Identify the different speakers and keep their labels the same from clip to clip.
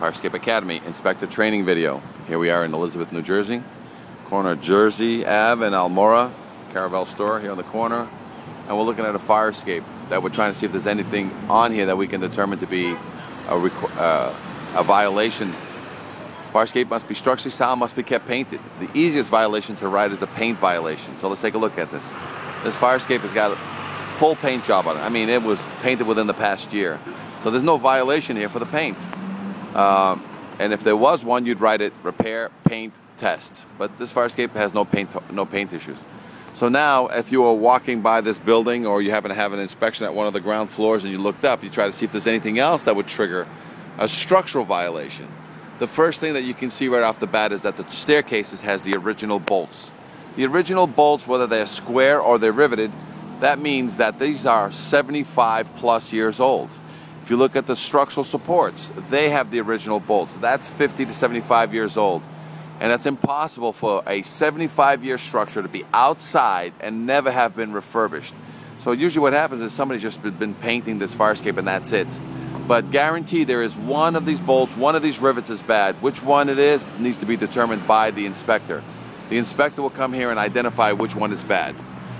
Speaker 1: Fire Escape Academy Inspector Training video. Here we are in Elizabeth, New Jersey, corner of Jersey Ave and Almora, Caravel store here on the corner, and we're looking at a fire escape that we're trying to see if there's anything on here that we can determine to be a violation. Fire escape must be structurally sound, must be kept painted. The easiest violation to write is a paint violation. So let's take a look at this. This fire escape has got a full paint job on it. I mean, it was painted within the past year. So there's no violation here for the paint. And if there was one, you'd write it repair, paint, test. But this fire escape has no paint issues. So now, if you are walking by this building or you happen to have an inspection at one of the ground floors and you looked up, you try to see if there's anything else that would trigger a structural violation. The first thing that you can see right off the bat is that the staircases has the original bolts. The original bolts, whether they're square or they're riveted, that means that these are 75 plus years old. If you look at the structural supports, they have the original bolts. That's 50 to 75 years old. And it's impossible for a 75-year structure to be outside and never have been refurbished. So usually what happens is somebody's just been painting this fire escape and that's it. But guaranteed there is one of these bolts, one of these rivets is bad. Which one it is needs to be determined by the inspector. The inspector will come here and identify which one is bad.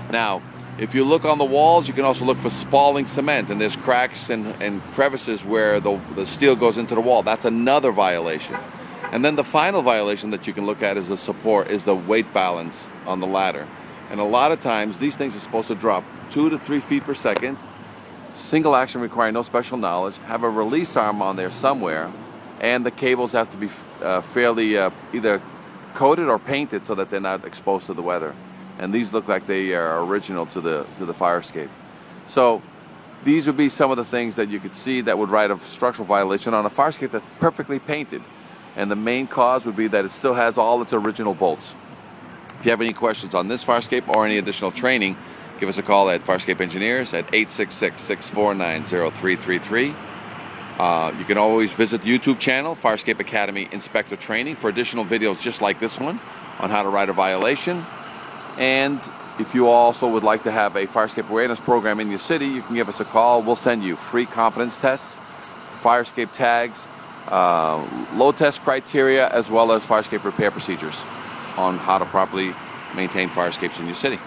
Speaker 1: Now, if you look on the walls, you can also look for spalling cement, and there's cracks and crevices where the steel goes into the wall. That's another violation. And then the final violation that you can look at is the support, is the weight balance on the ladder. And a lot of times, these things are supposed to drop 2 to 3 feet per second, single action requiring no special knowledge, have a release arm on there somewhere, and the cables have to be fairly either coated or painted so that they're not exposed to the weather. And these look like they are original to the fire escape. So these would be some of the things that you could see that would write a structural violation on a fire escape that's perfectly painted. And the main cause would be that it still has all its original bolts. If you have any questions on this fire escape or any additional training, give us a call at Fire Escape Engineers at 866-649-0333. You can always visit the YouTube channel, Fire Escape Academy Inspector Training, for additional videos just like this one on how to write a violation. And if you also would like to have a fire escape awareness program in your city, you can give us a call. We'll send you free confidence tests, fire escape tags, load test criteria, as well as fire escape repair procedures on how to properly maintain fire escapes in your city.